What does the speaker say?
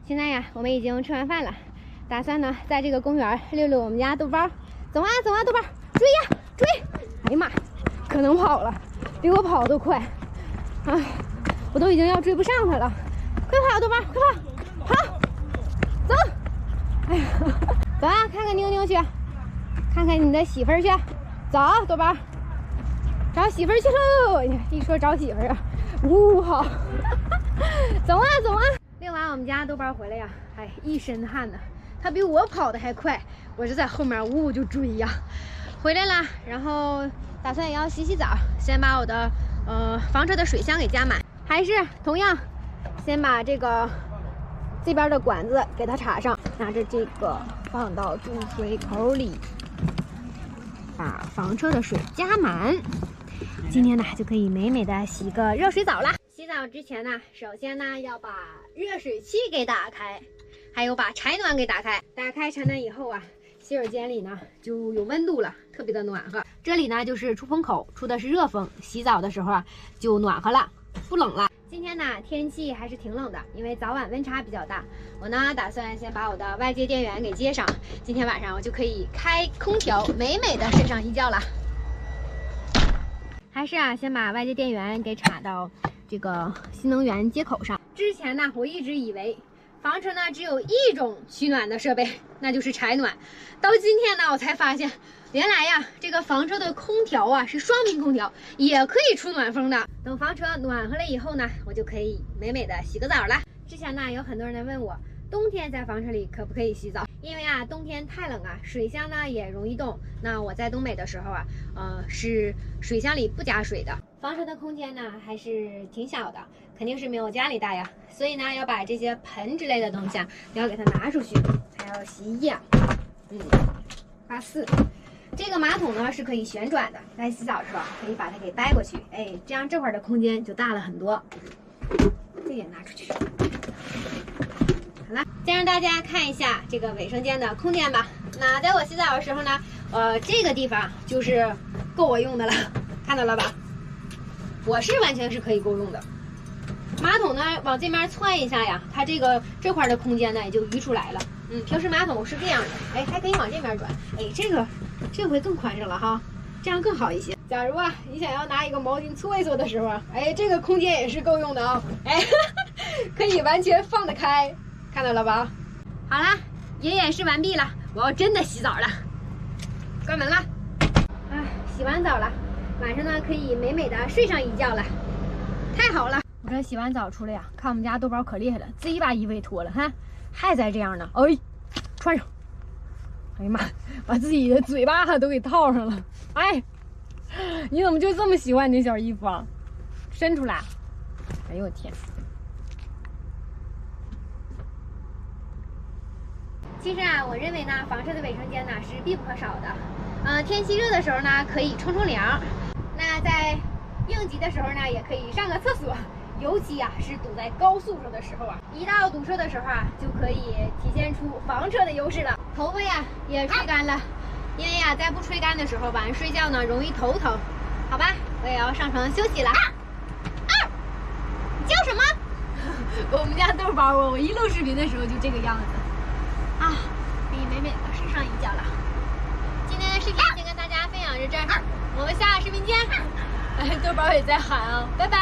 现在呀，我们已经吃完饭了，打算呢在这个公园溜溜我们家豆包。走啊走啊，豆包，追呀追！哎呀妈，可能跑了，比我跑都快啊！我都已经要追不上它了，快跑，豆包，快跑，跑，走！哎呀，走啊，看看妞妞去，看看你的媳妇儿去，走，豆包，找媳妇儿去喽！一说找媳妇儿啊，好，走啊走啊！遛完我们家豆包回来呀，哎，一身汗呢。他比我跑的还快，我就在后面就追呀。回来了，然后打算也要洗洗澡，先把我的房车的水箱给加满，还是同样，先把这边的管子给它插上，拿着这个放到注水口里，把房车的水加满。今天呢就可以美美的洗个热水澡啦。洗澡之前呢，首先呢要把热水器给打开，还有把柴暖给打开。打开柴暖以后啊，洗手间里呢就有温度了，特别的暖和。这里呢就是出风口，出的是热风，洗澡的时候啊就暖和了，不冷了。今天呢天气还是挺冷的，因为早晚温差比较大。我呢打算先把我的外接电源给接上，今天晚上我就可以开空调，美美的睡上一觉了。还是啊，先把外接电源给插到这个新能源接口上。之前呢，我一直以为房车呢只有一种取暖的设备，那就是柴暖。到今天呢，我才发现，原来呀，这个房车的空调啊是双频空调，也可以出暖风的。等房车暖和了以后呢，我就可以美美的洗个澡了。之前呢，有很多人在问我，冬天在房车里可不可以洗澡？因为啊，冬天太冷啊，水箱呢也容易冻。那我在东北的时候啊，是水箱里不加水的。房车的空间呢还是挺小的，肯定是没有家里大呀。所以呢，要把这些盆之类的东西啊，要给它拿出去，还要洗衣液。发4。这个马桶呢是可以旋转的，在洗澡的时候可以把它给掰过去，哎，这样这会儿的空间就大了很多。这也拿出去。好了，先让大家看一下这个卫生间的空间吧。那在我洗澡的时候呢，这个地方就是够我用的了，看到了吧？我是完全是可以够用的。马桶呢往这边窜一下呀，它这块的空间呢也就余出来了。平时马桶是这样的，哎，还可以往这边转，哎，这回更宽敞了哈，这样更好一些。假如啊，你想要拿一个毛巾搓一搓的时候啊，哎，这个空间也是够用的啊，哎，可以完全放得开。看到了吧？好啦，也演示完毕了，我要真的洗澡了，关门了。洗完澡了，晚上呢可以美美的睡上一觉了，太好了！我这洗完澡出来呀，看我们家豆包可厉害了，自己把衣服也脱了，哈，还在这样呢，哎，穿上。哎呀妈，把自己的嘴巴都给套上了，哎，你怎么就这么喜欢你的小衣服啊？伸出来！哎呦我天！其实啊，我认为呢，房车的卫生间呢是必不可少的。天气热的时候呢，可以冲凉；那在应急的时候呢，也可以上个厕所。尤其啊，是堵在高速上的时候啊，一到堵车的时候啊，就可以体现出房车的优势了。头发呀也吹干了，因为呀，在不吹干的时候，晚上睡觉呢容易头疼。好吧，我也要上床休息了。你叫什么？我们家豆包啊，我一录视频的时候就这个样子。可以美美的睡上一觉了。今天的视频先跟大家分享到这儿，我们下个视频见。豆包也在喊啊，拜拜。